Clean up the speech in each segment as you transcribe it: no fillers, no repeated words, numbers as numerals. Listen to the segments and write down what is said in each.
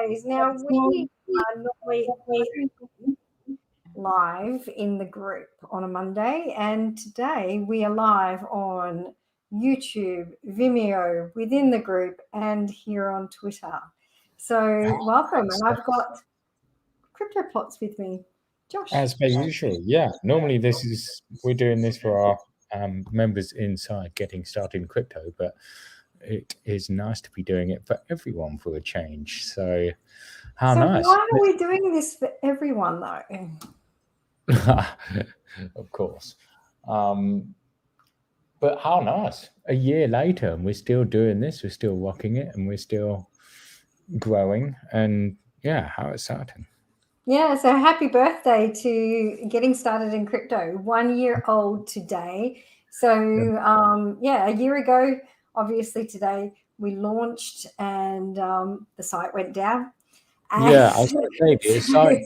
Mondays. Now, we are normally live in the group on a Monday, and today we are live on YouTube, Vimeo, within the group, and here on Twitter. So welcome, and I've got CryptoPlots with me. Josh. As per usual, yeah. Normally we're doing this for our members inside getting started in crypto, but it is nice to be doing it for everyone for a change. So nice. Why are we doing this for everyone though? Of course. But how nice. A year later and we're still doing this, we're still rocking it, and we're still growing, and yeah, how exciting. Yeah, so happy birthday to getting started in crypto. 1 year old today. So a year ago, obviously today we launched, and the site went down. Yeah, I was going to say the site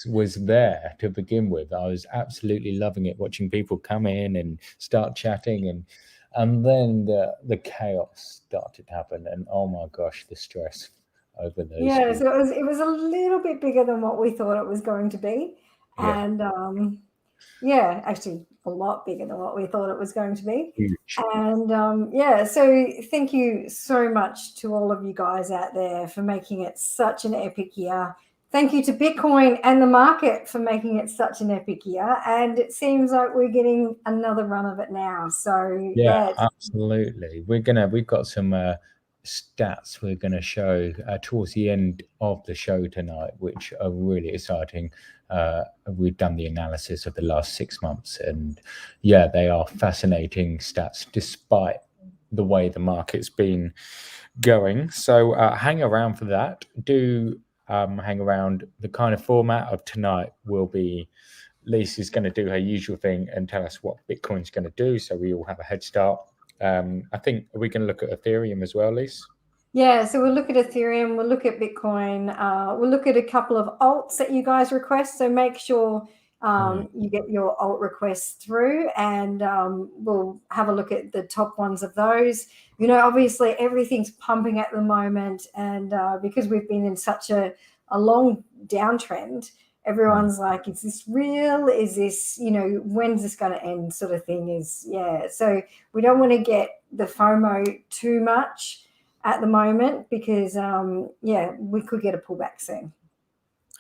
was there to begin with. I was absolutely loving it, watching people come in and start chatting, and then the chaos started to happen, and oh my gosh, the stress over those. Yeah, so it was a little bit bigger than what we thought it was going to be, and actually a lot bigger than what we thought it was going to be. Huge. And so thank you so much to all of you guys out there for making it such an epic year. Thank you to Bitcoin and the market for making it such an epic year. And it seems like we're getting another run of it now. So yeah, absolutely. We've got some stats we're going to show towards the end of the show tonight, which are really exciting. We've done the analysis of the last 6 months, and yeah, they are fascinating stats despite the way the market's been going. So hang around for that. Do hang around. The kind of format of tonight will be Lisa's going to do her usual thing and tell us what Bitcoin's going to do, so we all have a head start. I think we're going to look at Ethereum as well, Lisa. Yeah, so we'll look at Ethereum, we'll look at Bitcoin, we'll look at a couple of alts that you guys request. So make sure you get your alt requests through, and we'll have a look at the top ones of those. You know, obviously everything's pumping at the moment, and because we've been in such a long downtrend, everyone's like, is this real? Is this, when's this going to end, sort of thing. So we don't want to get the FOMO too much at the moment, because we could get a pullback soon.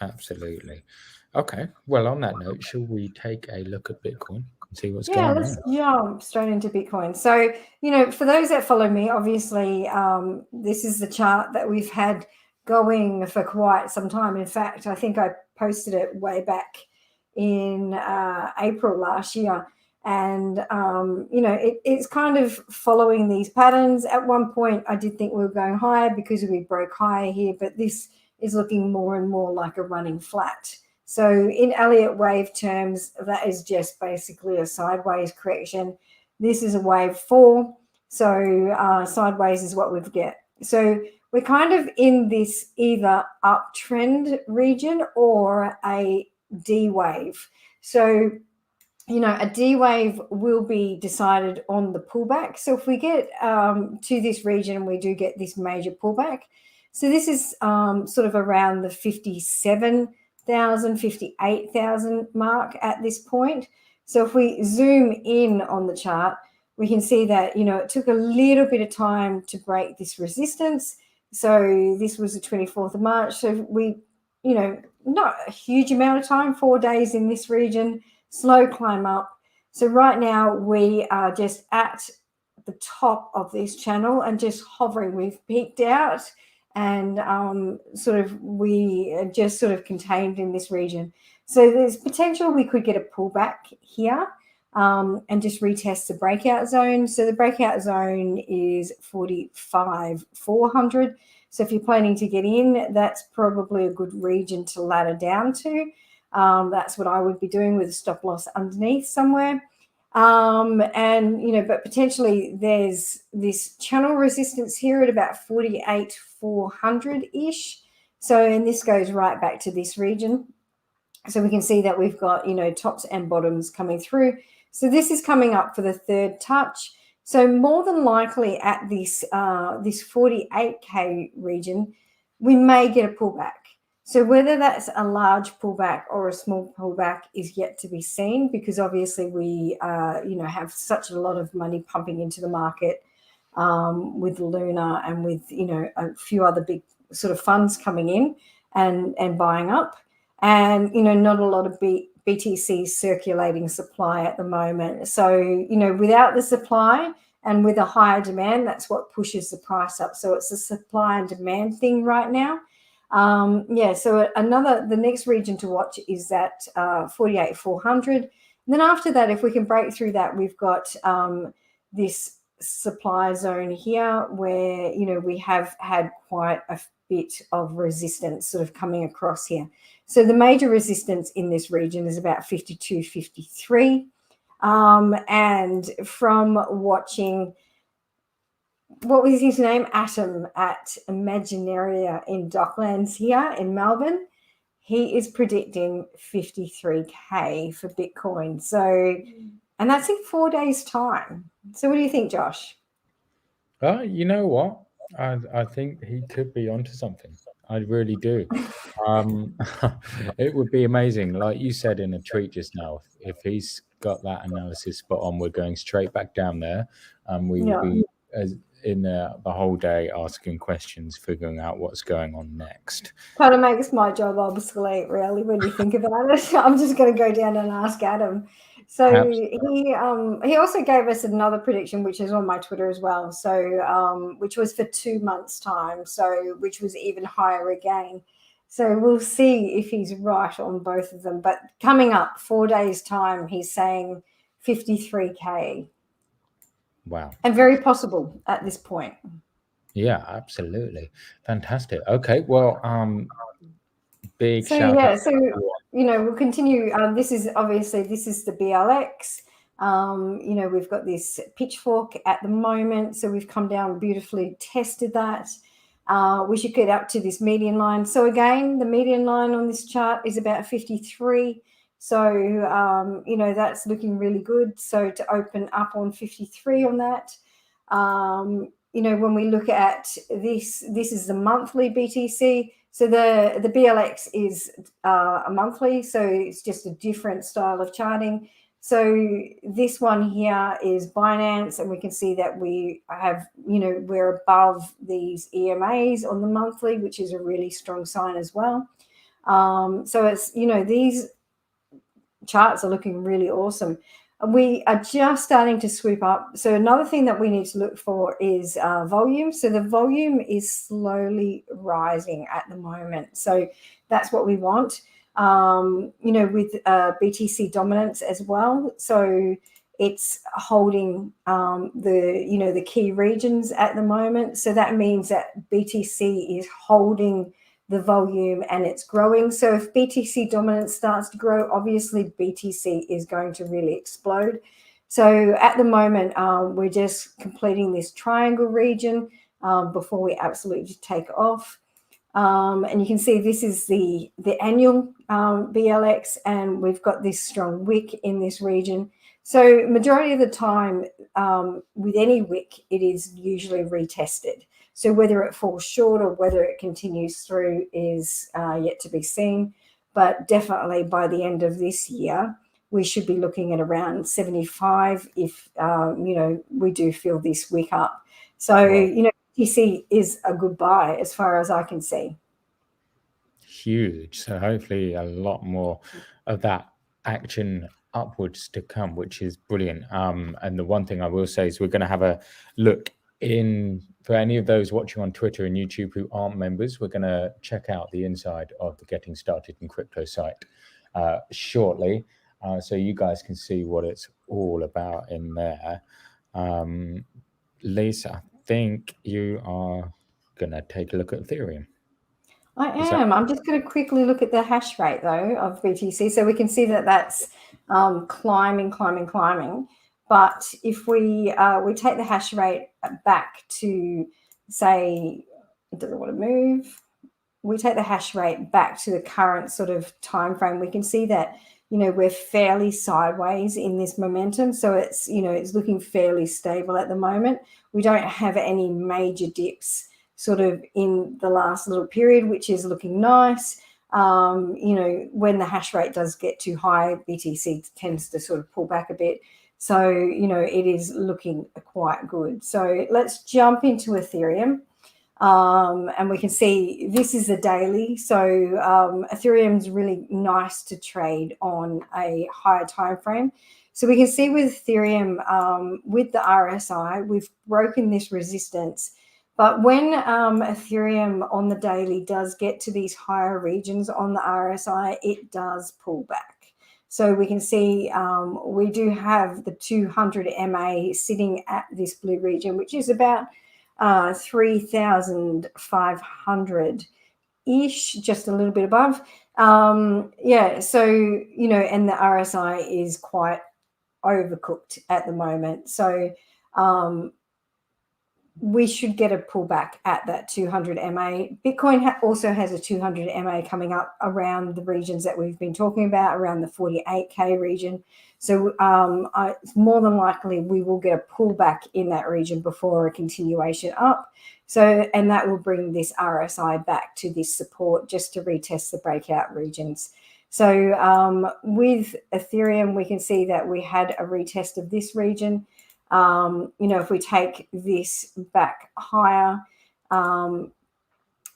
Absolutely. Okay, well, on that note, shall we take a look at Bitcoin and see what's going on? Yeah, let's jump straight into Bitcoin. So, for those that follow me, obviously this is the chart that we've had going for quite some time. In fact, I think I posted it way back in April last year. And, it's kind of following these patterns. At one point, I did think we were going higher because we broke higher here, but this is looking more and more like a running flat. So in Elliott wave terms, that is just basically a sideways correction. This is a wave 4. So sideways is what we've get. So we're kind of in this either uptrend region or a D wave. So, a D wave will be decided on the pullback. So if we get to this region and we do get this major pullback, so this is sort of around the 57,000, 58,000 mark at this point. So if we zoom in on the chart, we can see that, it took a little bit of time to break this resistance. So this was the 24th of March. So we, not a huge amount of time, 4 days in this region, slow climb up. So right now we are just at the top of this channel and just hovering. We've peaked out, and we are just sort of contained in this region. So there's potential we could get a pullback here and just retest the breakout zone. So the breakout zone is 45,400. So if you're planning to get in, that's probably a good region to ladder down to. That's what I would be doing with a stop loss underneath somewhere. But potentially there's this channel resistance here at about 48,400-ish. So, and this goes right back to this region. So we can see that we've got, tops and bottoms coming through. So this is coming up for the third touch. So more than likely at this 48K region, we may get a pullback. So whether that's a large pullback or a small pullback is yet to be seen, because obviously we, have such a lot of money pumping into the market with Luna and with, a few other big sort of funds coming in and buying up, and, not a lot of BTC circulating supply at the moment. So, without the supply and with a higher demand, that's what pushes the price up. So it's a supply and demand thing right now. So the next region to watch is that 48,400. And then after that, if we can break through that, we've got this supply zone here where, we have had quite a bit of resistance sort of coming across here. So the major resistance in this region is about 52.53. And from watching, what was his name? Atom at Imaginaria in Docklands here in Melbourne. He is predicting 53K for Bitcoin. So, and that's in 4 days' time. So what do you think, Josh? You know what? I think he could be onto something. I really do. It would be amazing. Like you said in a tweet just now, if he's got that analysis spot on, we're going straight back down there. We will be in the whole day asking questions, figuring out what's going on next. Kind of makes my job obsolete, really, when you think about it. I'm just going to go down and ask Adam. So he also gave us another prediction, which is on my Twitter as well. So which was for 2 months' time. So which was even higher again. So we'll see if he's right on both of them. But coming up 4 days' time, he's saying 53K. Wow. And very possible at this point. Yeah, absolutely. Fantastic. Okay. Well, big so shout out. So we'll continue. This is the BLX. We've got this pitchfork at the moment. So we've come down, beautifully tested that. We should get up to this median line. So again, the median line on this chart is about 53. So, that's looking really good. So to open up on 53 on that, when we look at this is the monthly BTC. So the BLX is a monthly, so it's just a different style of charting. So this one here is Binance, and we can see that we have, we're above these EMAs on the monthly, which is a really strong sign as well. So it's, these charts are looking really awesome. We are just starting to swoop up. So another thing that we need to look for is volume. So the volume is slowly rising at the moment. So that's what we want, with BTC dominance as well. So it's holding the key regions at the moment. So that means that BTC is holding the volume and it's growing. So if BTC dominance starts to grow, obviously BTC is going to really explode. So at the moment, we're just completing this triangle region before we absolutely take off. And you can see this is the annual BLX, and we've got this strong wick in this region. So majority of the time with any wick, it is usually retested. So whether it falls short or whether it continues through is yet to be seen. But definitely by the end of this year, we should be looking at around 75 if, we do fill this wick up. So, BTC is a good buy as far as I can see. Huge. So hopefully a lot more of that action upwards to come, which is brilliant. And the one thing I will say is we're going to have a look in for any of those watching on Twitter and YouTube who aren't members. We're going to check out the inside of the Getting Started in Crypto site shortly, so you guys can see what it's all about in there. Lisa, I think you are going to take a look at Ethereum. I am. I'm just going to quickly look at the hash rate, though, of BTC. So we can see that that's climbing. But if we take the hash rate back to, say, it doesn't want to move. We take the hash rate back to the current sort of time frame. We can see that, we're fairly sideways in this momentum. So it's looking fairly stable at the moment. We don't have any major dips. sort of in the last little period, which is looking nice. You know, when the hash rate does get too high, BTC tends to sort of pull back a bit. So, you know, it is looking quite good. So let's jump into Ethereum. And we can see this is a daily. So Ethereum is really nice to trade on a higher time frame. So we can see with Ethereum, with the RSI, we've broken this resistance. But when Ethereum on the daily does get to these higher regions on the RSI, it does pull back. So we can see we do have the 200 MA sitting at this blue region, which is about 3,500 ish, just a little bit above. Yeah, so, you know, and the RSI is quite overcooked at the moment. So we should get a pullback at that 200 MA. Bitcoin also has a 200 MA coming up around the regions that we've been talking about, around the 48K region. So it's more than likely we will get a pullback in that region before a continuation up. So, and that will bring this RSI back to this support just to retest the breakout regions. So with Ethereum, we can see that we had a retest of this region. You know, if we take this back higher,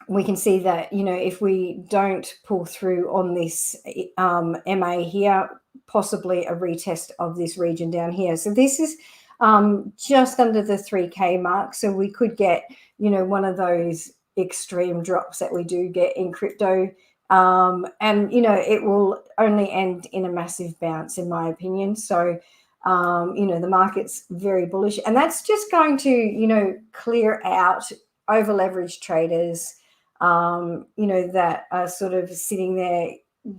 we can see that, you know, if we don't pull through on this MA here, possibly a retest of this region down here. So this is just under the 3K mark. So we could get, you know, one of those extreme drops that we do get in crypto. And, you know, it will only end in a massive bounce, in my opinion. So, you know, the market's very bullish, and that's just going to, you know, clear out over leveraged traders, you know, that are sort of sitting there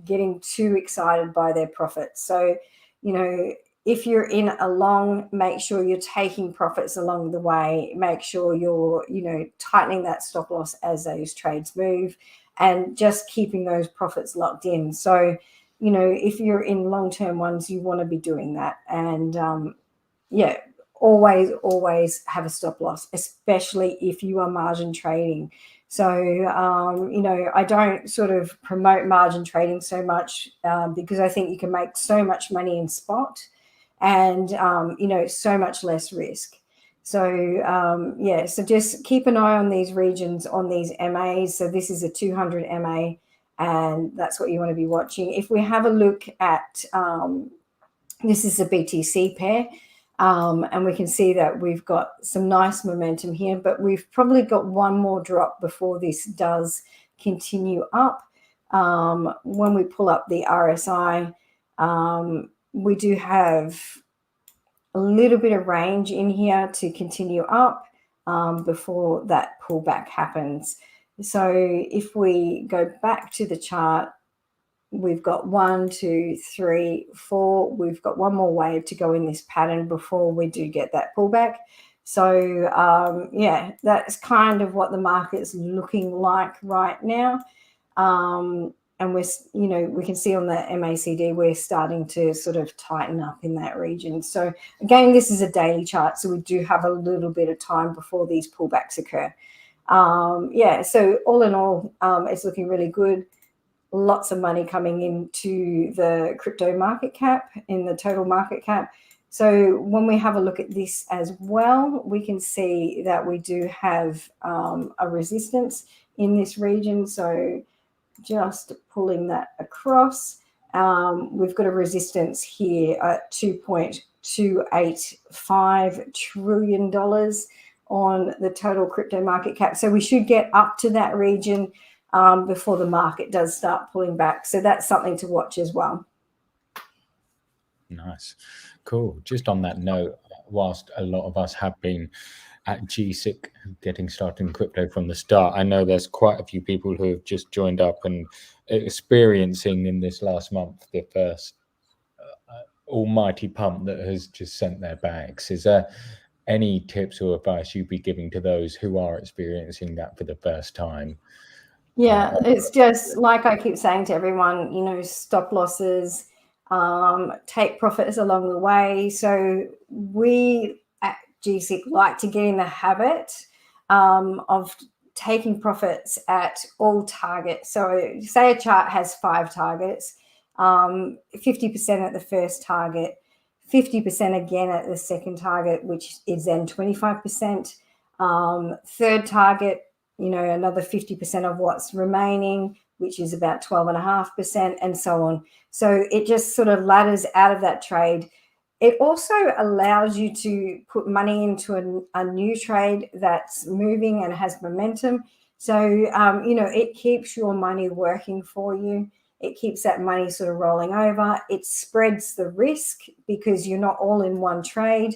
getting too excited by their profits. So, you know, if you're in a long, make sure you're taking profits along the way. Make sure you're, you know, tightening that stop loss as those trades move, and just keeping those profits locked in. So, you know, if you're in long-term ones, you want to be doing that. And yeah, always have a stop loss, especially if you are margin trading. So, you know, I don't sort of promote margin trading so much because I think you can make so much money in spot and, you know, so much less risk. So, yeah, so just keep an eye on these regions, on these MAs. So this is a 200 MA. And that's what you want to be watching. If we have a look at, this is a BTC pair, and we can see that we've got some nice momentum here, but we've probably got one more drop before this does continue up. When we pull up the RSI, we do have a little bit of range in here to continue up before that pullback happens. So if we go back to the chart, we've got 1, 2, 3, 4. We've got one more wave to go in this pattern before we do get that pullback. So yeah, that's kind of what the market's looking like right now. And we're, you know, we can see on the MACD, we're starting to sort of tighten up in that region. So again, this is a daily chart, so we do have a little bit of time before these pullbacks occur. Yeah, so all in all, it's looking really good. Lots of money coming into the crypto market cap, in the total market cap. So when we have a look at this as well, we can see that we do have a resistance in this region. So just pulling that across, we've got a resistance here at $2.285 trillion on the total crypto market cap. So we should get up to that region before the market does start pulling back. So that's something to watch as well. Nice. Cool. Just on that note, whilst a lot of us have been at GSIC getting started in crypto from the start, I know there's quite a few people who have just joined up and experiencing in this last month the first almighty pump that has just sent their bags. Is there any tips or advice you'd be giving to those who are experiencing that for the first time? Yeah, it's just like I keep saying to everyone, you know, stop losses, take profits along the way. So we at GSIC like to get in the habit of taking profits at all targets. So say a chart has 5 targets, 50% at the first target, 50% again at the second target, which is then 25%. Third target, another 50% of what's remaining, which is about 12.5%, and so on. So it just sort of ladders out of that trade. It also allows you to put money into a new trade that's moving and has momentum. So, it keeps your money working for you. It keeps that money sort of rolling over. It spreads the risk because you're not all in one trade.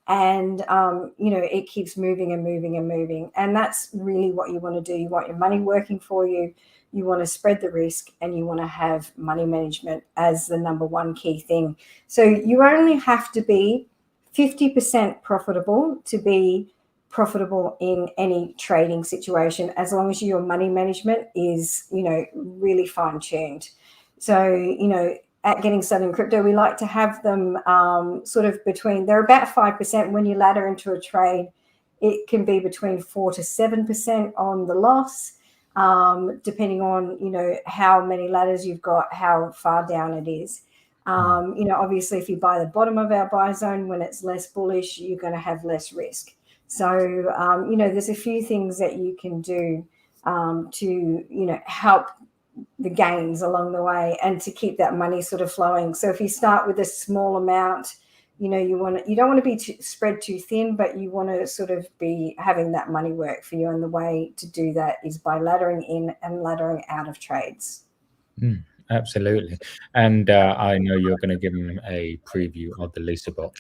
And, it keeps moving and moving and moving. And that's really what you want to do. You want your money working for you. You want to spread the risk, and you want to have money management as the number one key thing. So you only have to be 50% profitable to be profitable in any trading situation, as long as your money management is, really fine-tuned. So, at Getting Started in Crypto, we like to have them sort of they're about 5% when you ladder into a trade. It can be between 4 to 7% on the loss, depending on, how many ladders you've got, how far down it is. Obviously, if you buy the bottom of our buy zone when it's less bullish, you're going to have less risk. So, there's a few things that you can do to, help the gains along the way and to keep that money sort of flowing. So if you start with a small amount, you don't want to be spread too thin, but you want to sort of be having that money work for you. And the way to do that is by laddering in and laddering out of trades. Absolutely. And I know you're going to give them a preview of the Lisa bot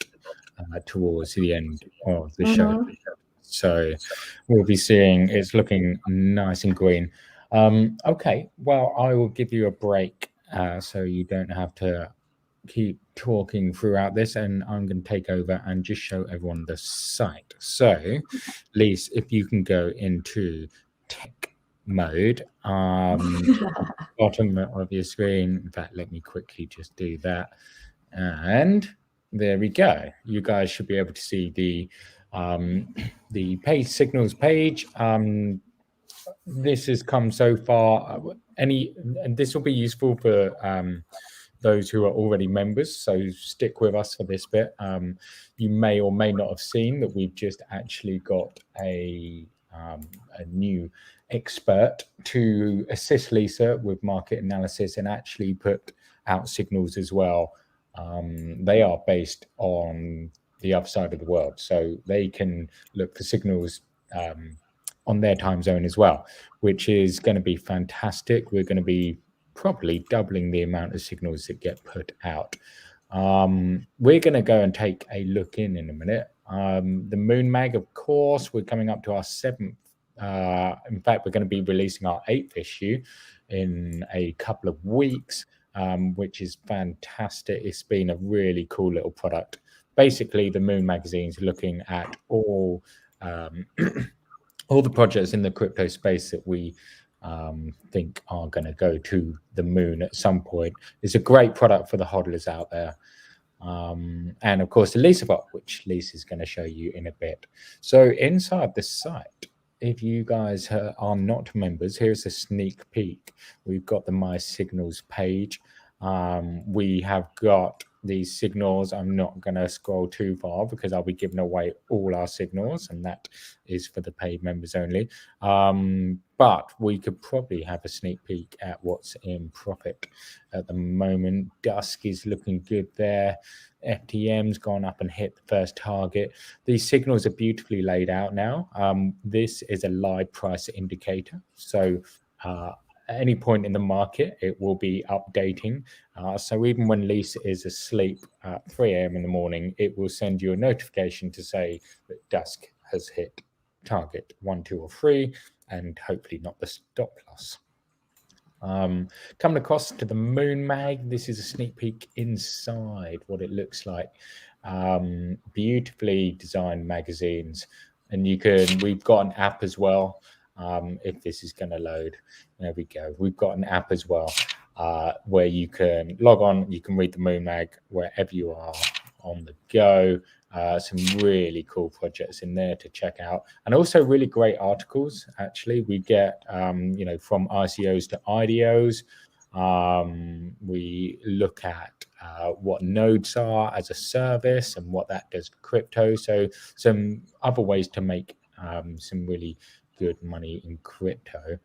towards the end of the show. So we'll be seeing it's looking nice and green. Okay, well, I will give you a break so you don't have to keep talking throughout this, and I'm going to take over and just show everyone the site. So, Lise, if you can go into tech mode, bottom of your screen. In fact, let me quickly just do that. And there we go. You guys should be able to see the page signals page. This has come so far. And this will be useful for those who are already members. So stick with us for this bit. You may or may not have seen that we've just actually got a new expert to assist Lisa with market analysis and actually put out signals as well. They are based on the other side of the world, so they can look for signals on their time zone as well, which is going to be fantastic. We're going to be probably doubling the amount of signals that get put out. We're going to go and take a look in a minute. The Moon Mag, of course, we're coming up to our 7th. In fact, we're going to be releasing our 8th issue in a couple of weeks, which is fantastic. It's been a really cool little product. Basically, the Moon magazine's looking at all the projects in the crypto space that we think are going to go to the moon at some point. It's a great product for the hodlers out there. And of course, the Lisa bot, which Lisa is going to show you in a bit. So inside the site, if you guys are not members, here's a sneak peek. We've got the My Signals page. We have got these signals. I'm not going to scroll too far because I'll be giving away all our signals, and that is for the paid members only. But we could probably have a sneak peek at what's in profit at the moment. Dusk is looking good there. FTM's gone up and hit the first target. These signals are beautifully laid out now. This is a live price indicator. So at any point in the market, it will be updating. So even when Lisa is asleep at 3 a.m. in the morning, it will send you a notification to say that dusk has hit target 1, 2, or 3, and hopefully not the stop loss. Coming across to the Moon Mag, this is a sneak peek inside what it looks like. Beautifully designed magazines, and we've got an app as well. If this is going to load, there we go. We've got an app as well where you can log on, you can read the Moon Mag wherever you are on the go. Some really cool projects in there to check out, and also really great articles. Actually, we get from ICOs to IDOs. We look at what nodes are as a service and what that does for crypto. So some other ways to make some really good money in crypto,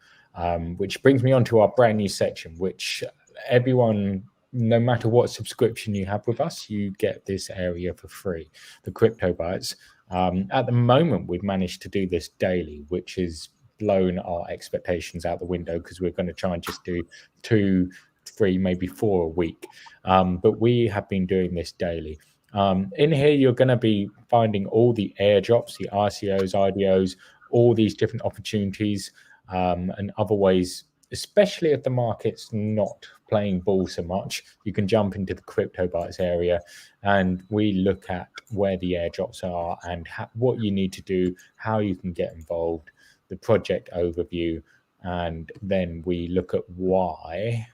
which brings me on to our brand new section, which everyone, no matter what subscription you have with us, you get this area for free, the Crypto Bites. At the moment, we've managed to do this daily, which has blown our expectations out the window, because we're going to try and just do 2, 3, maybe 4 a week. But we have been doing this daily. In here, you're going to be finding all the airdrops, the ICOs, IDOs, all these different opportunities, and other ways, especially if the market's not playing ball so much. You can jump into the Crypto Bites area, and we look at where the airdrops are and what you need to do, how you can get involved, the project overview, and then we look at why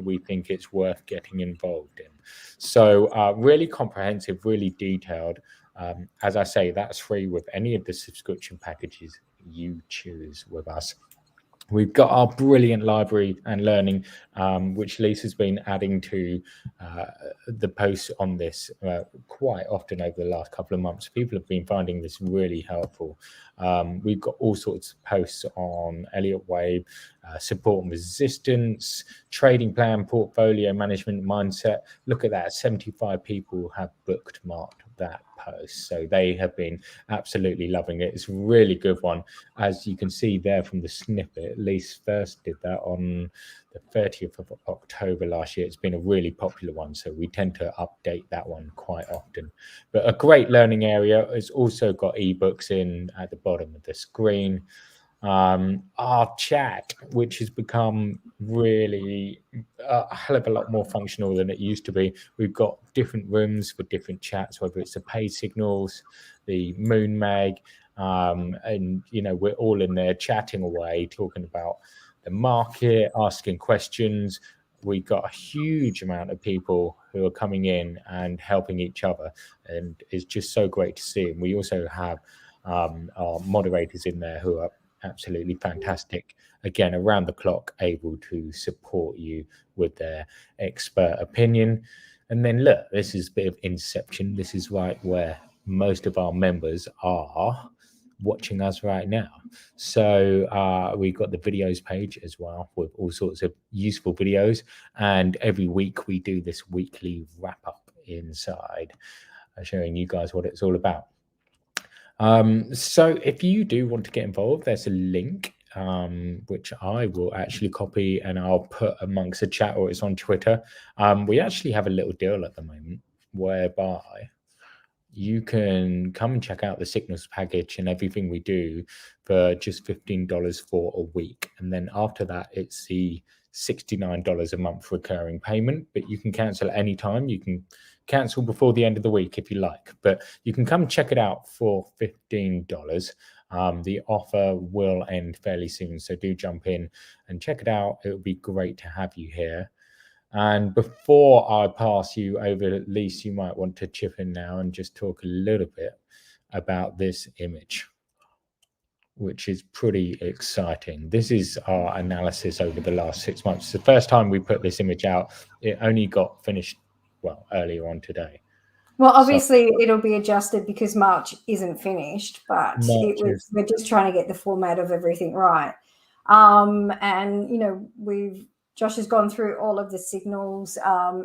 we think it's worth getting involved in. So really comprehensive, really detailed. As I say, that's free with any of the subscription packages you choose with us. We've got our brilliant library and learning, which Lisa's been adding to the posts on this quite often over the last couple of months. People have been finding this really helpful. We've got all sorts of posts on Elliott Wave, support and resistance, trading plan, portfolio management, mindset. Look at that, 75 people have bookmarked that post, so they have been absolutely loving it. It's a really good one, as you can see there from the snippet. Lise first did that on the 30th of October last year. It's been a really popular one, so we tend to update that one quite often. But a great learning area. It's also got ebooks in at the bottom of the screen. Our chat, which has become really a hell of a lot more functional than it used to be. We've got different rooms for different chats, whether it's the paid signals, the Moon Mag, and we're all in there chatting away, talking about the market, asking questions. We've got a huge amount of people who are coming in and helping each other, and it's just so great to see. And we also have our moderators in there who are absolutely fantastic, again, around the clock, able to support you with their expert opinion. And then look, this is a bit of inception. This is right where most of our members are watching us right now. So we've got the videos page as well, with all sorts of useful videos, and every week we do this weekly wrap up inside, showing you guys what it's all about. So if you do want to get involved, there's a link which I will actually copy and I'll put amongst the chat, or it's on Twitter. We actually have a little deal at the moment whereby you can come and check out the signals package and everything we do for just $15 for a week. And then after that, it's the $69 a month recurring payment, but you can cancel at any time. You can cancel before the end of the week if you like, but you can come check it out for $15. The offer will end fairly soon, so do jump in and check it out. It would be great to have you here. And before I pass you over, at least you might want to chip in now and just talk a little bit about this image, which is pretty exciting. This is our analysis over the last 6 months. It's the first time we put this image out. It only got finished, well, earlier on today. Well, obviously it'll be adjusted because March isn't finished, but we're just trying to get the format of everything right. And Josh has gone through all of the signals.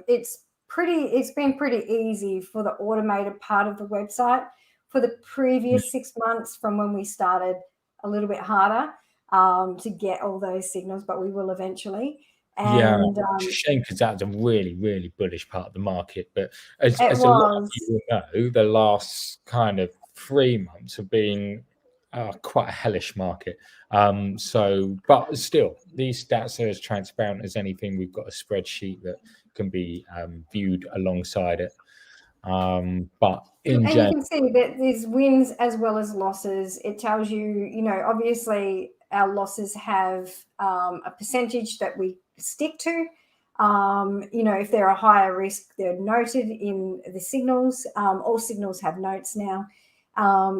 It's been pretty easy for the automated part of the website. For the previous 6 months from when we started, a little bit harder to get all those signals, but we will eventually. And shame, because that's a really, really bullish part of the market. But as a lot of people know, the last kind of 3 months have been quite a hellish market. But still, these stats are as transparent as anything. We've got a spreadsheet that can be viewed alongside it. But in general, you can see that there's wins as well as losses. It tells you, obviously our losses have a percentage that we stick to. If they're a higher risk, they're noted in the signals. All signals have notes now.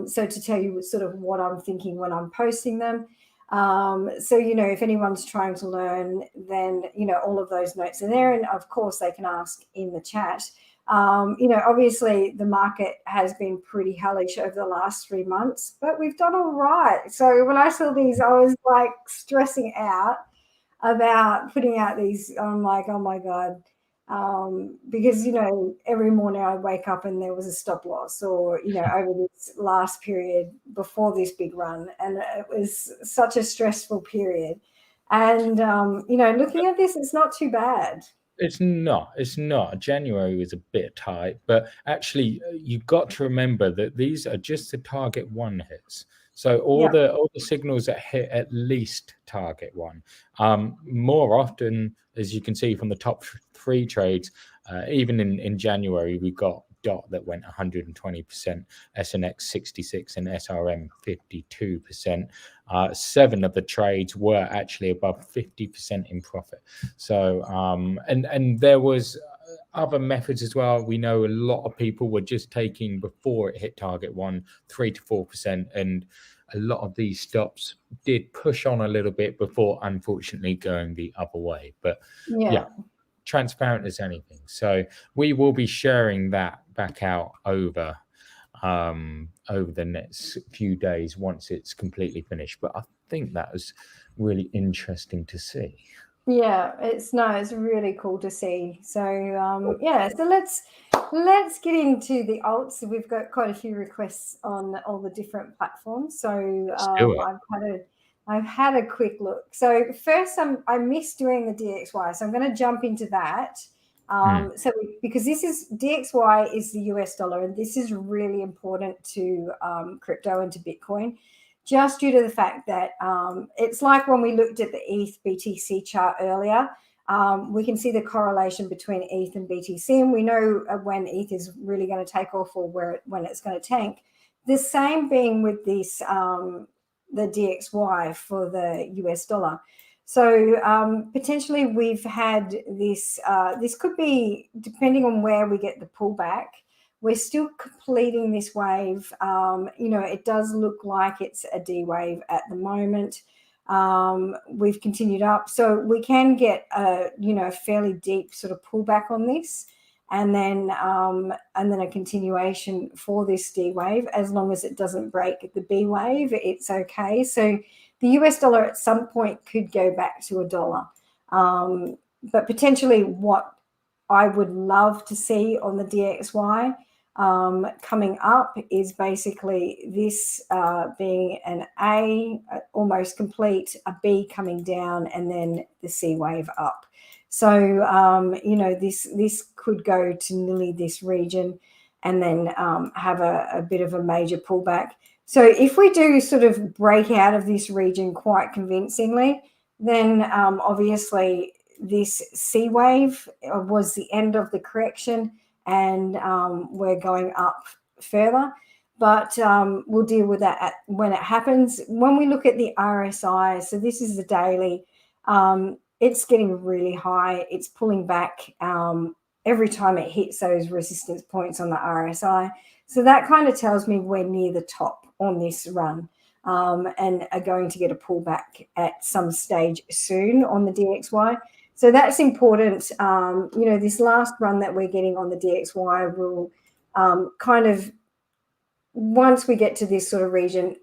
So to tell you sort of what I'm thinking when I'm posting them. If anyone's trying to learn, then, all of those notes are there. And of course, they can ask in the chat. Obviously the market has been pretty hellish over the last 3 months, but we've done all right. So when I saw these, I was like stressing out about putting out these. I'm like, oh my God. Because, every morning I wake up and there was a stop loss, or, over this last period before this big run. And it was such a stressful period. And, looking at this, it's not too bad. It's not. January was a bit tight, but actually you've got to remember that these are just the target one hits. So all the signals that hit at least target one. More often, as you can see from the top 3 trades, even in January, we got DOT that went 120%, SNX 66, and SRM 52%. 7 of the trades were actually above 50% in profit. So and there was other methods as well. We know a lot of people were just taking, before it hit target one, 3 to 4%, and a lot of these stops did push on a little bit before unfortunately going the other way. But yeah, transparent as anything. So we will be sharing that back out over the next few days once it's completely finished. But I think that was really interesting to see. Yeah, it's really cool to see. So so let's get into the alts. We've got quite a few requests on all the different platforms. So I've had a quick look. So first, I missed doing the DXY, so I'm going to jump into that. Because DXY is the US dollar, and this is really important to crypto and to Bitcoin, just due to the fact that it's like when we looked at the ETH BTC chart earlier. We can see the correlation between ETH and BTC, and we know when ETH is really going to take off, or when it's going to tank. The same being with this, the DXY for the US dollar. So potentially we've had this. This could be, depending on where we get the pullback. We're still completing this wave. It does look like it's a D wave at the moment. We've continued up, so we can get a fairly deep sort of pullback on this, and then a continuation for this D wave. As long as it doesn't break the B wave, it's okay. So the US dollar at some point could go back to $1, but potentially what I would love to see on the DXY coming up is basically this being an A almost complete, a B coming down, and then the C wave up. So this could go to nearly this region, and then have a bit of a major pullback. So if we do sort of break out of this region quite convincingly, then obviously this C wave was the end of the correction, and we're going up further. But we'll deal with that when it happens. When we look at the RSI, so this is the daily, it's getting really high. It's pulling back every time it hits those resistance points on the RSI. So that kind of tells me we're near the top on this run, and are going to get a pullback at some stage soon on the DXY. So that's important. This last run that we're getting on the DXY will kind of, once we get to this sort of region,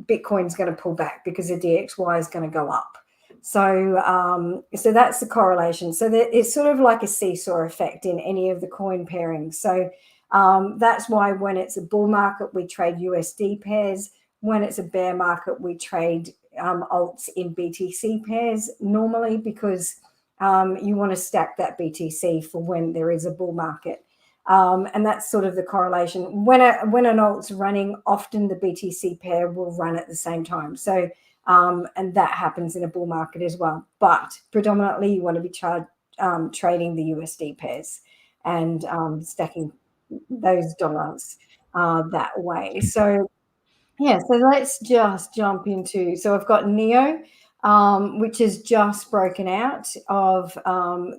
Bitcoin's going to pull back because the DXY is going to go up. So that's the correlation. So it's sort of like a seesaw effect in any of the coin pairings. So that's why when it's a bull market, we trade USD pairs. When it's a bear market, we trade alts in BTC pairs normally, because you want to stack that BTC for when there is a bull market. And that's sort of the correlation. When an alt's running, often the BTC pair will run at the same time. So and that happens in a bull market as well. But predominantly, you want to be trading the USD pairs and stacking those dollars that way. So yeah, so let's just jump into. So I've got NEO. which has just broken out of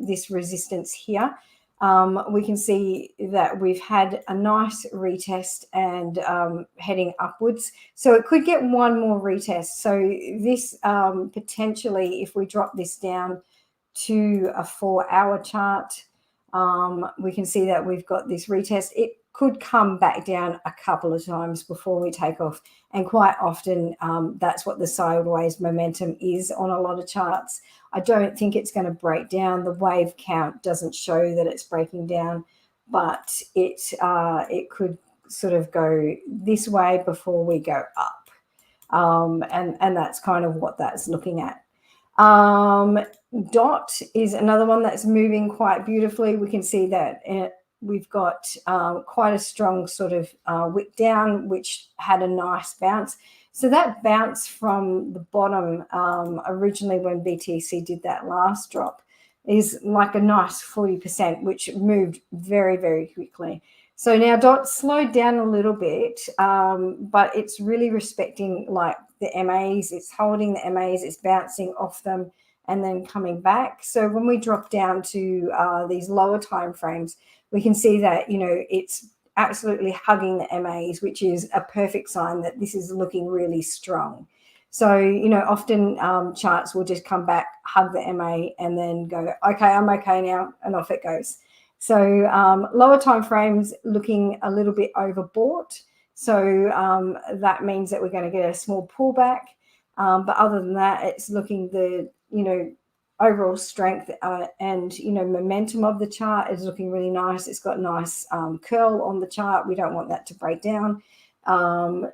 this resistance here. We can see that we've had a nice retest and heading upwards. So it could get one more retest. So this potentially, if we drop this down to a 4-hour chart, we can see that we've got this retest. It could come back down a couple of times before we take off. And quite often, that's what the sideways momentum is on a lot of charts. I don't think it's going to break down. The wave count doesn't show that it's breaking down, but it could sort of go this way before we go up. And that's kind of what that's looking at. DOT is another one that's moving quite beautifully. We can see that we've got quite a strong sort of wick down, which had a nice bounce. So that bounce from the bottom originally when BTC did that last drop is like a nice 40%, which moved very, very quickly. So now DOT slowed down a little bit, but it's really respecting like the MAs. It's holding the MAs, it's bouncing off them and then coming back. So when we drop down to these lower time frames, we can see that, you know, it's absolutely hugging the MAs, which is a perfect sign that this is looking really strong. So, you know, often charts will just come back, hug the MA and then go, okay, I'm okay now, and off it goes. So lower time frames looking a little bit overbought. So that means that we're going to get a small pullback. But other than that, it's looking the, you know, overall strength and, you know, momentum of the chart is looking really nice. It's got nice curl on the chart. We don't want that to break down.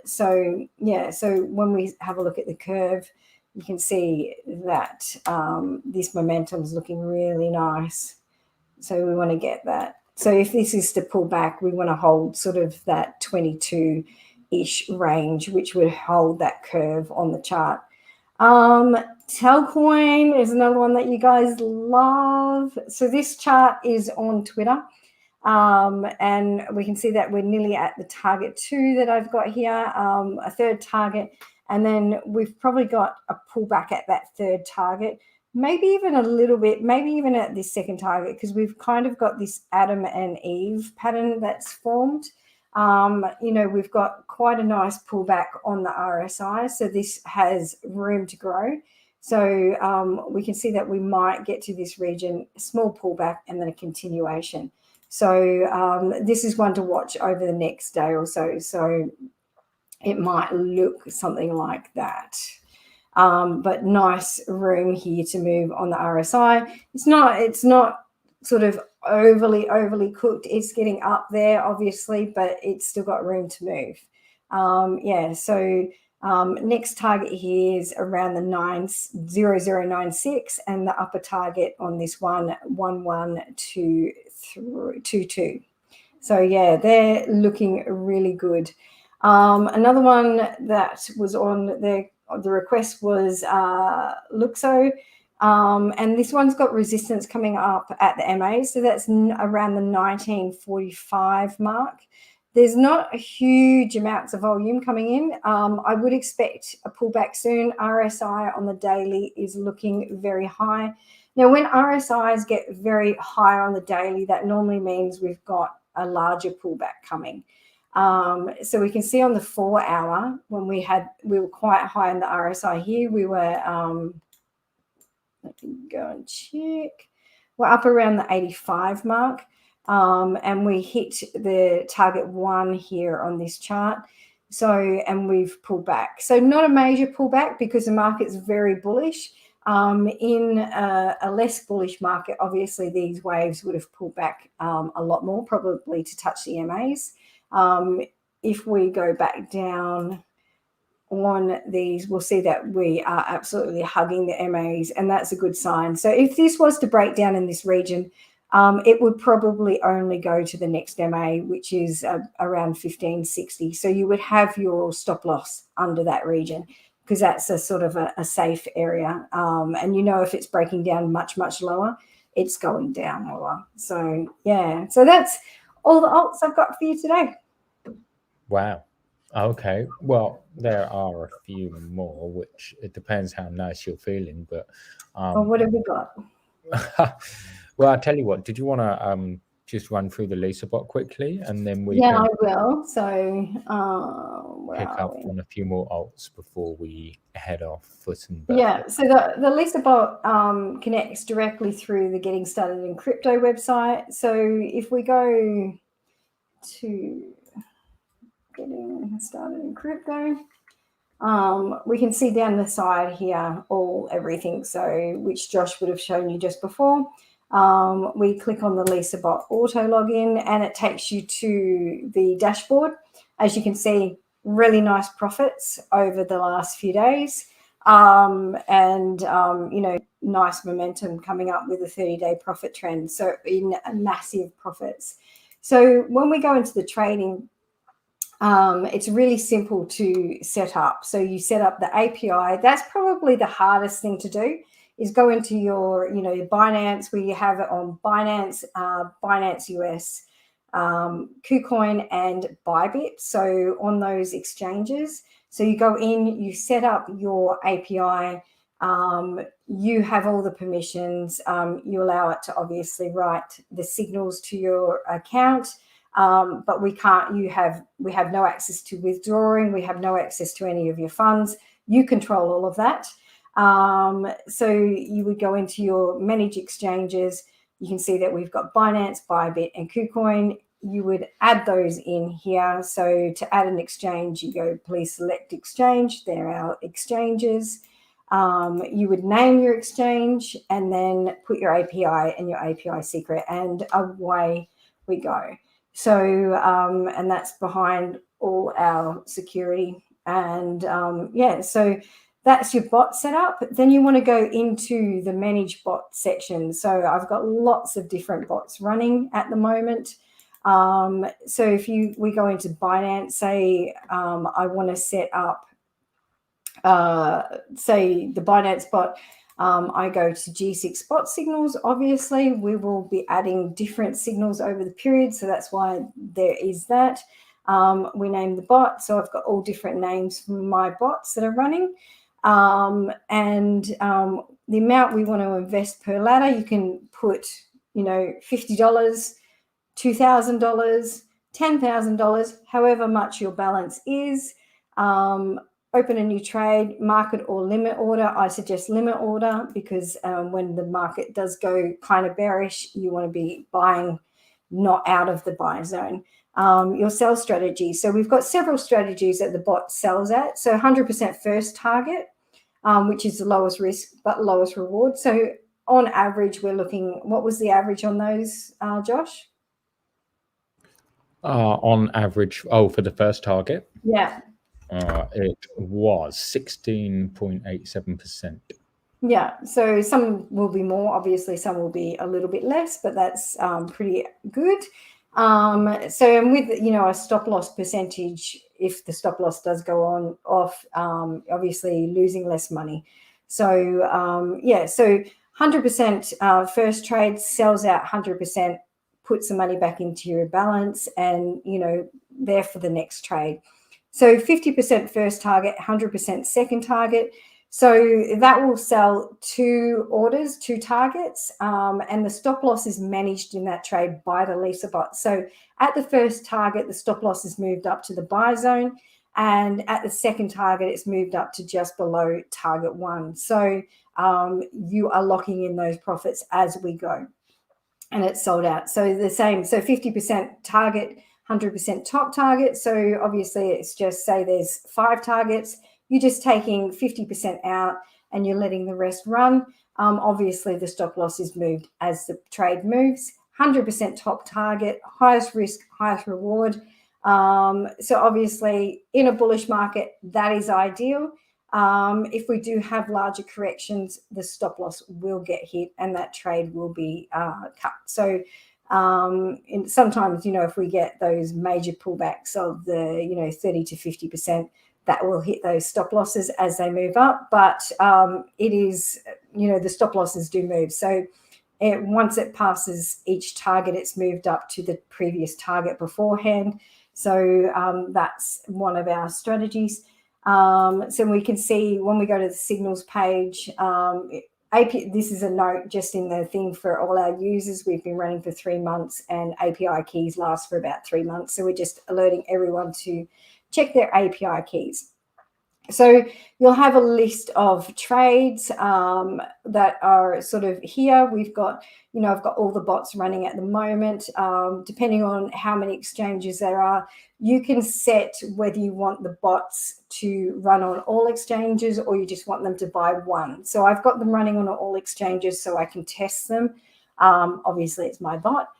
So yeah, so when we have a look at the curve, you can see that this momentum is looking really nice. So we want to get that. So if this is to pull back, we want to hold sort of that 22-ish range, which would hold that curve on the chart. Altcoin is another one that you guys love. So this chart is on Twitter. And we can see that we're nearly at the target 2 that I've got here, a third target. And then we've probably got a pullback at that third target, maybe even a little bit, maybe even at this second target, because we've kind of got this Adam and Eve pattern that's formed. You know, we've got quite a nice pullback on the RSI. So this has room to grow. So we can see that we might get to this region, a small pullback, and then a continuation. So this is one to watch over the next day or so. So it might look something like that. But nice room here to move on the RSI. It's not sort of overly cooked. It's getting up there, obviously, but it's still got room to move. Yeah, so next target here is around the 0096, and the upper target on this one 1122. So yeah, they're looking really good. Another one that was on the request was Luxo. And this one's got resistance coming up at the MA. So that's around the 1945 mark. There's not a huge amounts of volume coming in. I would expect a pullback soon. RSI on the daily is looking very high. Now, when RSIs get very high on the daily, that normally means we've got a larger pullback coming. So we can see on the 4-hour, when we were quite high in the RSI here, we were, let me go and check. We're up around the 85 mark, and we hit the target 1 here on this chart. So, and we've pulled back. So not a major pullback because the market's very bullish. In a less bullish market, obviously these waves would have pulled back a lot more, probably to touch the MAs. If we go back down on these, we'll see that we are absolutely hugging the MAs, and that's a good sign. So if this was to break down in this region, it would probably only go to the next MA, which is around 1560. So you would have your stop loss under that region, because that's a sort of a safe area. And you know, if it's breaking down much lower, it's going down lower. So yeah, so that's all the alts I've got for you today. Wow. Okay. Well, there are a few more, which it depends how nice you're feeling. But Well, what have we got? well, I'll tell you what. Did you want to just run through the Lisa bot quickly, and then we Yeah, can I will. So, where pick are up we? on a few more alts before we head off for some birthday. Yeah, so the Lisa bot connects directly through the Getting Started in Crypto website. So if we go to Getting Started in Crypto, we can see down the side here everything. So which Josh would have shown you just before. We click on the Lisa bot auto login, and it takes you to the dashboard. As you can see, really nice profits over the last few days. Nice momentum coming up with a 30-day profit trend. So in massive profits. So when we go into the trading, it's really simple to set up. So you set up the API. That's probably the hardest thing to do, is go into your Binance, where you have it on Binance, Binance US, KuCoin, and Bybit. So on those exchanges, so you go in, you set up your API, you have all the permissions, you allow it to obviously write the signals to your account, but we have no access to withdrawing, we have no access to any of your funds. You control all of that. So you would go into your manage exchanges. You can see that we've got Binance, Bybit, and KuCoin. You would add those in here. So to add an exchange, you go, please select exchange. They're our exchanges. You would name your exchange and then put your API and your API secret, and away we go. So, and that's behind all our security. And so that's your bot setup. Then you want to go into the manage bot section. So I've got lots of different bots running at the moment. So if we go into Binance, say I want to set up, say the Binance bot, I go to G6 bot signals. Obviously, we will be adding different signals over the period, so that's why there is that. We name the bot, so I've got all different names for my bots that are running. The amount we want to invest per ladder, you can put, $50, $2,000, $10,000, however much your balance is. Open a new trade, market or limit order. I suggest limit order because when the market does go kind of bearish, you want to be buying, not out of the buy zone. Your sell strategy. So we've got several strategies that the bot sells at. So 100% first target, which is the lowest risk but lowest reward. So on average, we're looking, what was the average on those, Josh? On average, for the first target? Yeah. It was 16.87%. Yeah, so some will be more, obviously some will be a little bit less, but that's pretty good. And with, a stop loss percentage, if the stop loss does go off, obviously losing less money. So, so 100% first trade sells out 100%, puts the money back into your balance, and, there for the next trade. So 50% first target, 100% second target. So that will sell 2 orders, 2 targets, and the stop loss is managed in that trade by the Lisa bot. So at the first target, the stop loss is moved up to the buy zone, and at the second target, it's moved up to just below target 1. So you are locking in those profits as we go, and it's sold out. So the same, so 50% target, 100% top target. So obviously it's just, say there's 5 targets, you're just taking 50% out and you're letting the rest run. Obviously the stop loss is moved as the trade moves. 100% top target, highest risk, highest reward. So obviously in a bullish market, that is ideal. If we do have larger corrections, the stop loss will get hit and that trade will be cut. So sometimes, if we get those major pullbacks of the, 30 to 50%, that will hit those stop losses as they move up. But it is, the stop losses do move. So once it passes each target, it's moved up to the previous target beforehand. So that's one of our strategies. So we can see when we go to the signals page, this is a note just in the thing for all our users. We've been running for 3 months and API keys last for about 3 months. So we're just alerting everyone to check their API keys. So you'll have a list of trades that are sort of here. We've got, I've got all the bots running at the moment. Depending on how many exchanges there are, you can set whether you want the bots to run on all exchanges or you just want them to buy one. So I've got them running on all exchanges so I can test them. Obviously, it's my bot.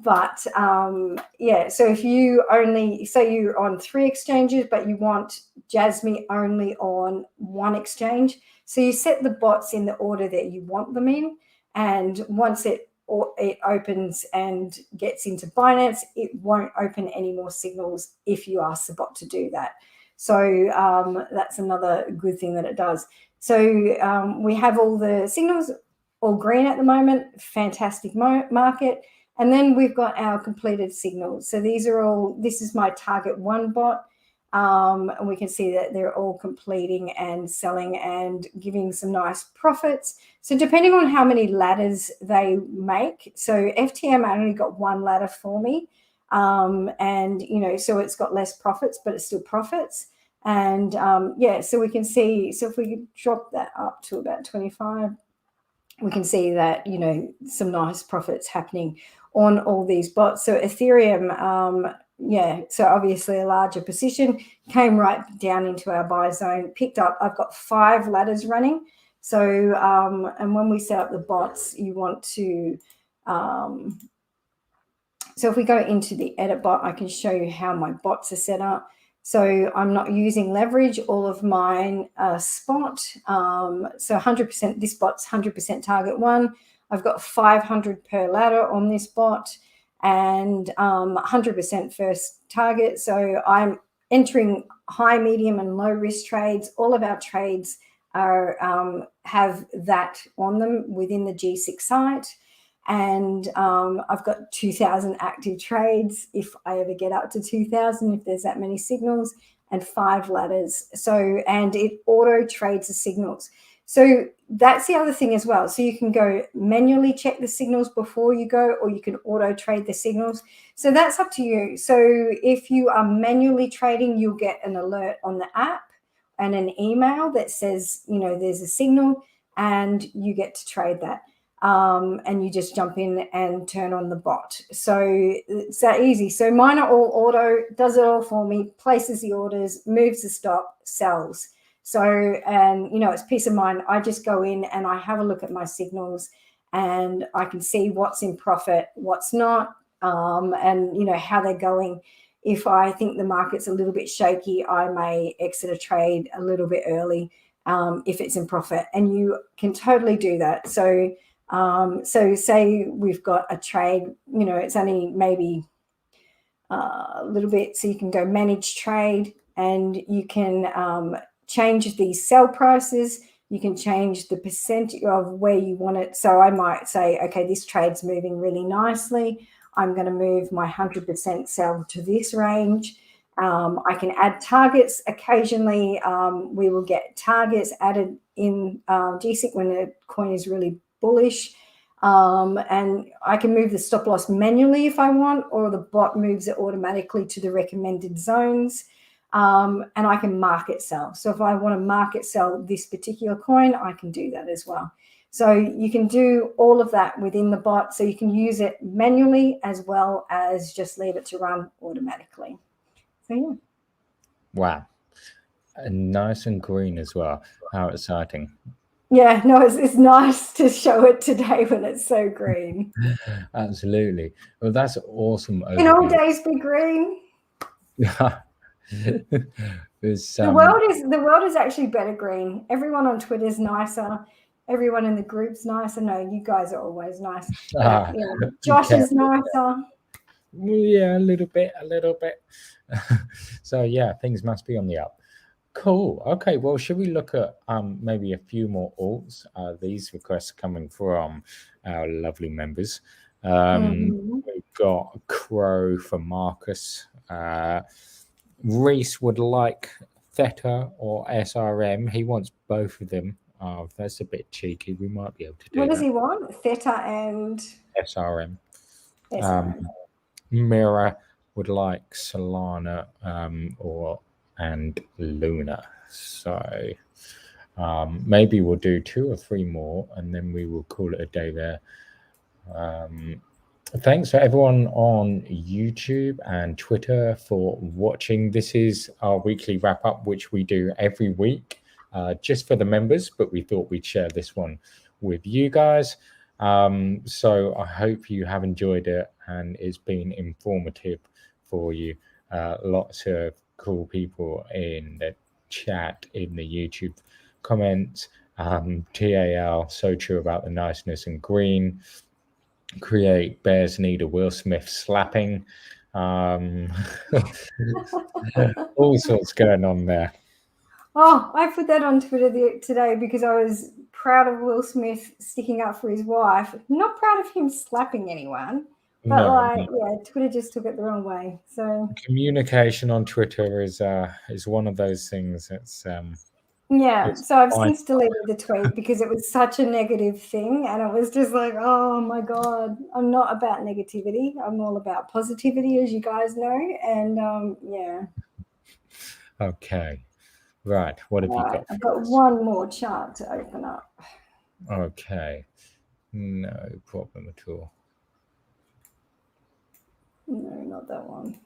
But yeah, so if you only say you're on 3 exchanges, but you want Jasmine only on 1 exchange, so you set the bots in the order that you want them in, and once it opens and gets into Binance, it won't open any more signals if you ask the bot to do that. So that's another good thing that it does. So we have all the signals all green at the moment. Fantastic market. And then we've got our completed signals. So these are all, this is my target 1 bot. And we can see that they're all completing and selling and giving some nice profits. So depending on how many ladders they make, so FTM only got 1 ladder for me. And, so it's got less profits, but it still profits. And yeah, so we can see, so if we drop that up to about 25, we can see that, some nice profits happening on all these bots. So Ethereum, yeah, so obviously a larger position, came right down into our buy zone, picked up. I've got 5 ladders running. So, and when we set up the bots, you want to, so if we go into the edit bot, I can show you how my bots are set up. So I'm not using leverage. All of mine are spot. So 100%, this bot's 100% target 1. I've got 500 per ladder on this bot and 100% first target. So I'm entering high, medium, and low risk trades. All of our trades are have that on them within the G6 site. And I've got 2,000 active trades if I ever get up to 2,000, if there's that many signals, and 5 ladders. So, and it auto trades the signals. So that's the other thing as well. So you can go manually check the signals before you go, or you can auto trade the signals. So that's up to you. So if you are manually trading, you'll get an alert on the app and an email that says, there's a signal and you get to trade that. And you just jump in and turn on the bot. So it's that easy. So mine are all auto, does it all for me, places the orders, moves the stop, sells. So, and it's peace of mind. I just go in and I have a look at my signals and I can see what's in profit, what's not, and how they're going. If I think the market's a little bit shaky, I may exit a trade a little bit early if it's in profit, and you can totally do that. So say we've got a trade, it's only maybe a little bit, so you can go manage trade and you can change the sell prices. You can change the percentage of where you want it. So I might say, okay, this trade's moving really nicely. I'm going to move my 100% sell to this range. I can add targets. Occasionally, we will get targets added in GSIC when the coin is really bullish. And I can move the stop loss manually if I want, or the bot moves it automatically to the recommended zones. And I can market sell. So if I want to market sell this particular coin, I can do that as well. So you can do all of that within the bot. So you can use it manually as well as just leave it to run automatically. So yeah. Wow. And nice and green as well. How exciting. Yeah, no, it's nice to show it today when it's so green. Absolutely. Well, that's awesome. Can all days be green? Yeah. The world is actually better green. Everyone on Twitter is nicer. Everyone in the group's nicer. No, you guys are always nice. Josh is nicer. Yeah, a little bit. So yeah, things must be on the up. Cool. Okay. Well, should we look at maybe a few more alts? These requests coming from our lovely members. We've got Crow for Marcus. Reese would like Theta or SRM. He wants both of them. That's a bit cheeky. We might be able to do What does that. he want? Theta and SRM. SRM. Mira would like Solana and Luna. So maybe we'll do 2 or 3 more and then we will call it a day there. Thanks for everyone on YouTube and Twitter for watching. This is our weekly wrap up, which we do every week just for the members, but we thought we'd share this one with you guys. So I hope you have enjoyed it and it's been informative for you. Lots of cool people in the chat, in the YouTube comments. TAL, so true about the niceness and green. Create bears need a Will Smith slapping. All sorts going on there. Oh, I put that on Twitter today because I was proud of Will Smith sticking up for his wife. Not proud of him slapping anyone, but Twitter just took it the wrong way. So communication on Twitter is one of those things that's so I've since deleted the tweet because it was such a negative thing, and it was just like, oh my god, I'm not about negativity. I'm all about positivity, as you guys know, and Okay. Right, what have you got? I've got one more chart to open up. Okay, no problem at all. No, not that one.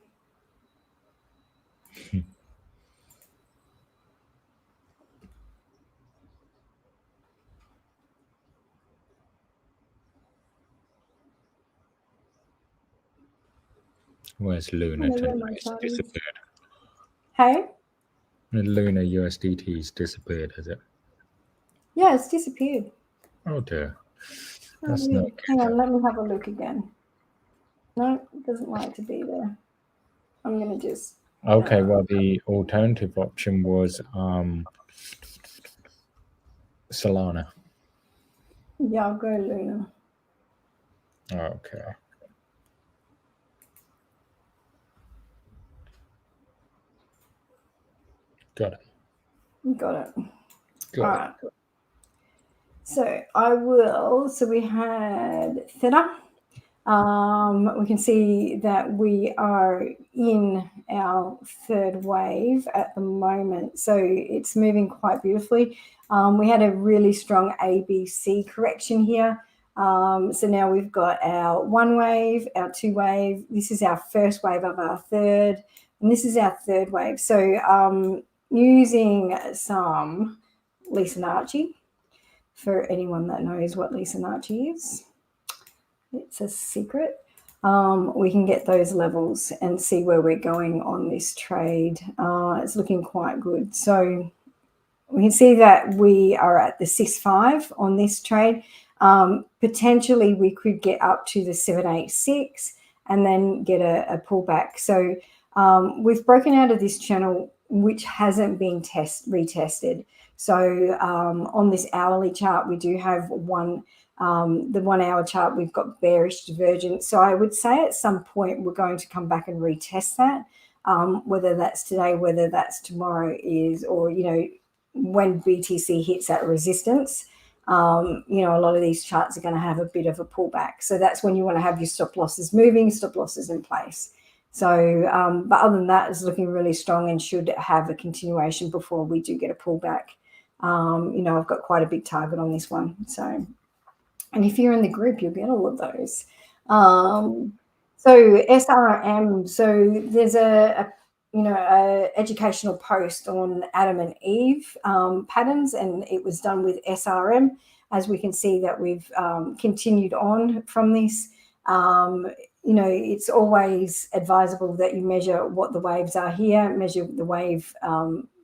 Where's Luna tonight? It's disappeared. Hey? Luna USDT's disappeared, has it? Yeah, it's disappeared. Oh dear. That's not good. Hang on, let me have a look again. No, it doesn't like to be there. I'm going to just... Okay, well, the alternative option was Solana. Yeah, I'll go Luna. Okay. Got it. All right. So I will. So we had Theta. We can see that we are in our third wave at the moment. So it's moving quite beautifully. We had a really strong ABC correction here. So now we've got our 1 wave, our 2 wave. This is our first wave of our third, and this is our third wave. So using some Lisa Narchi, for anyone that knows what Lisa Narchi is, it's a secret. We can get those levels and see where we're going on this trade. It's looking quite good. So we can see that we are at the 6.5 on this trade. Potentially we could get up to the 786 and then get a pullback. So we've broken out of this channel, which hasn't been retested. So on this hourly chart, we do have the 1 hour chart, we've got bearish divergence. So I would say at some point we're going to come back and retest that, whether that's today, whether that's tomorrow or, when BTC hits that resistance. A lot of these charts are going to have a bit of a pullback. So that's when you want to have your stop losses moving, stop losses in place. So, but other than that, it's looking really strong and should have a continuation before we do get a pullback. I've got quite a big target on this one. So, and if you're in the group, you'll get all of those. So SRM, so there's a educational post on Adam and Eve patterns, and it was done with SRM. As we can see that we've continued on from this. It's always advisable that you measure what the waves are here, measure the wave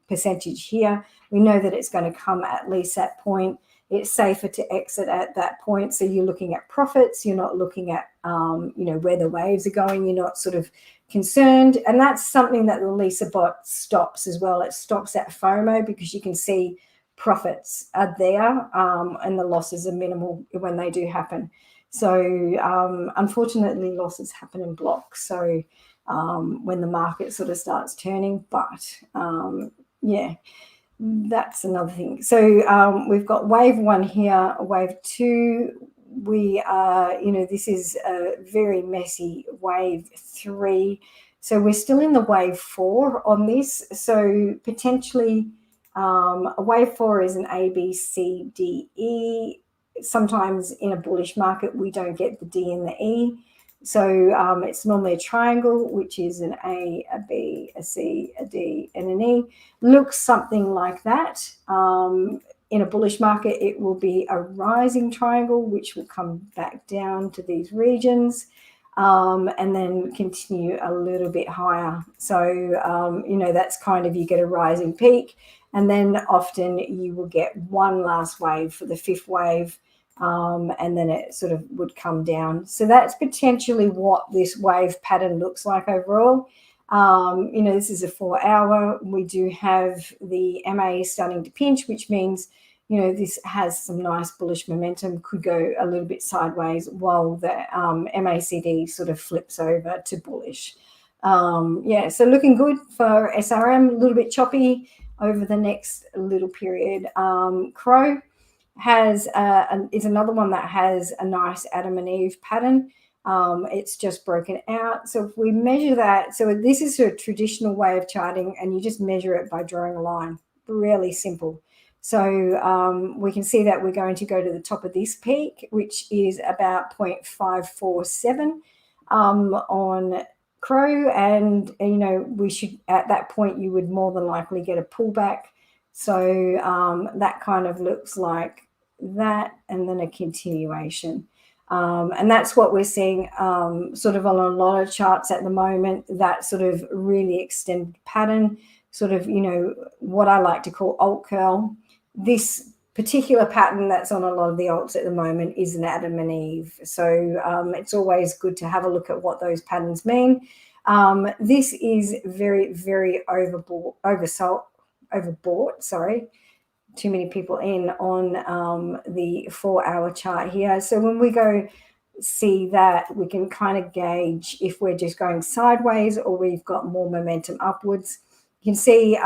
percentage here. We know that it's going to come at least that point. it's safer to exit at that point. So you're looking at profits, you're not looking at where the waves are going, you're not sort of concerned. And that's something that the Lisa bot stops as well. It stops that FOMO because you can see profits are there and the losses are minimal when they do happen. So unfortunately, losses happen in blocks. So when the market sort of starts turning, but yeah, that's another thing. So we've got wave 1 here, wave 2. We are, this is a very messy wave 3. So we're still in the wave 4 on this. So potentially a wave 4 is an A, B, C, D, E. Sometimes in a bullish market, we don't get the D and the E. So it's normally a triangle, which is an A, a B, a C, a D, and an E. Looks something like that. In a bullish market, it will be a rising triangle, which will come back down to these regions and then continue a little bit higher. So, that's kind of, you get a rising peak, and then often you will get one last wave for the 5th wave. And then it sort of would come down. So that's potentially what this wave pattern looks like overall. This is a 4-hour. We do have the MA starting to pinch, which means, this has some nice bullish momentum, could go a little bit sideways while the MACD sort of flips over to bullish. So looking good for SRM, a little bit choppy over the next little period. Crow is another one that has a nice Adam and Eve pattern. It's just broken out. So if we measure that, so this is a traditional way of charting, and you just measure it by drawing a line. Really simple. So we can see that we're going to go to the top of this peak, which is about 0.547 on Crow, and we should, at that point, you would more than likely get a pullback. So that kind of looks like that, and then a continuation. And that's what we're seeing sort of on a lot of charts at the moment, that sort of really extended pattern, sort of, what I like to call alt curl. This particular pattern that's on a lot of the alts at the moment is an Adam and Eve. So it's always good to have a look at what those patterns mean. This is very, very overbought, sorry. Too many people in on the 4-hour chart here. So when we go see that, we can kind of gauge if we're just going sideways or we've got more momentum upwards. You can see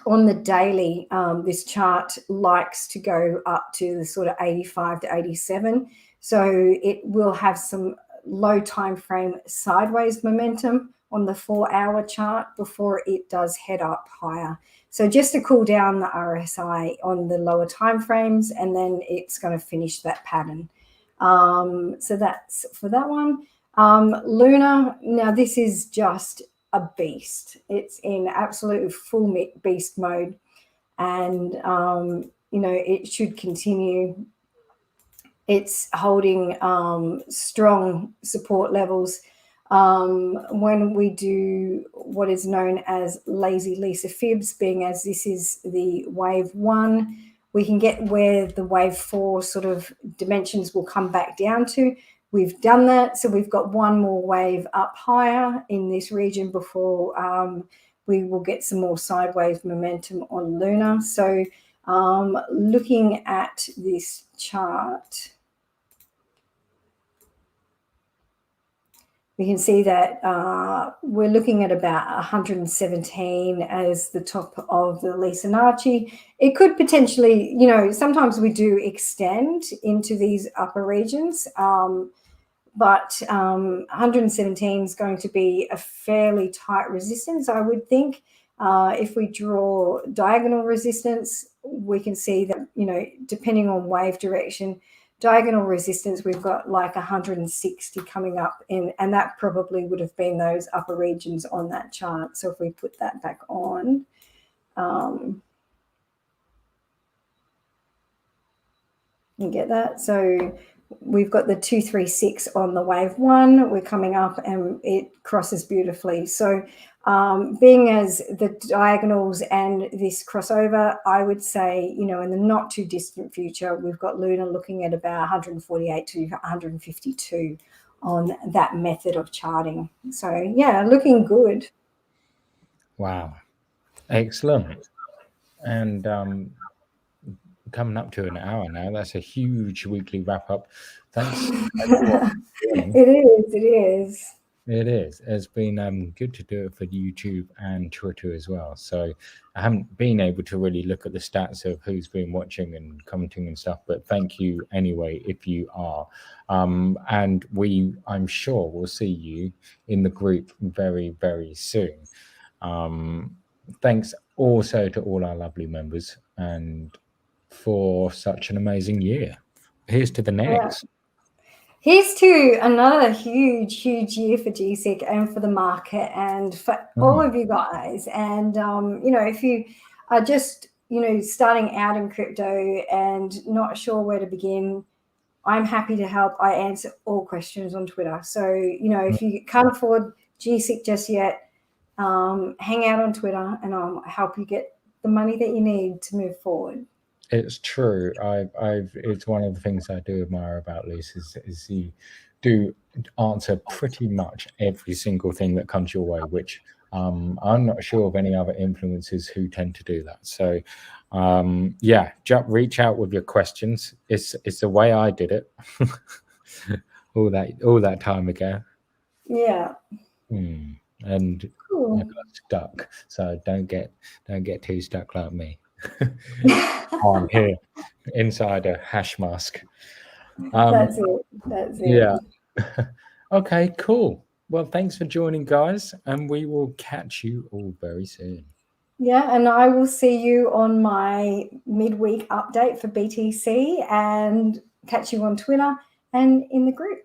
on the daily, this chart likes to go up to the sort of 85 to 87. So it will have some low time frame sideways momentum on the 4-hour chart before it does head up higher. So just to cool down the RSI on the lower time frames, and then it's going to finish that pattern. So that's for that one. Luna, now this is just a beast. It's in absolute full beast mode, and it should continue. It's holding strong support levels. When we do what is known as lazy Lisa fibs, being as this is the wave 1, we can get where the wave 4 sort of dimensions will come back down to. We've done that, so we've got one more wave up higher in this region before we will get some more sideways momentum on Luna. So looking at this chart, we can see that we're looking at about 117 as the top of the Lisa Narchi. It could potentially, sometimes we do extend into these upper regions, but 117 is going to be a fairly tight resistance, I would think. If we draw diagonal resistance, we can see that, depending on wave direction, diagonal resistance, we've got like 160 coming up in, and that probably would have been those upper regions on that chart. So if we put that back on, you get that. So we've got the 236 on the wave 1. We're coming up and it crosses beautifully. So being as the diagonals and this crossover, I would say, in the not too distant future, we've got Luna looking at about 148 to 152 on that method of charting. So yeah, looking good. Wow. Excellent. And coming up to an hour now. That's a huge weekly wrap up. Thanks. It is. It is. It's been good to do it for YouTube and Twitter as well. So I haven't been able to really look at the stats of who's been watching and commenting and stuff, but thank you anyway if you are. And I'm sure we'll see you in the group very, very soon. Thanks also to all our lovely members and for such an amazing year. Here's to the next. Yeah. Here's to another huge year for GSIC and for the market and for all of you guys. And, if you are just, starting out in crypto and not sure where to begin, I'm happy to help. I answer all questions on Twitter. So, if you can't afford GSIC just yet, hang out on Twitter and I'll help you get the money that you need to move forward. It's true. It's one of the things I do admire about Lise is you do answer pretty much every single thing that comes your way, which I'm not sure of any other influencers who tend to do that. So yeah, reach out with your questions. It's the way I did it all that time ago. Yeah. And cool. I got stuck. So don't get too stuck like me. I'm here inside a hash mask. That's it. Yeah. Okay, cool. Well, thanks for joining, guys, and we will catch you all very soon. Yeah, and I will see you on my midweek update for BTC and catch you on Twitter and in the group.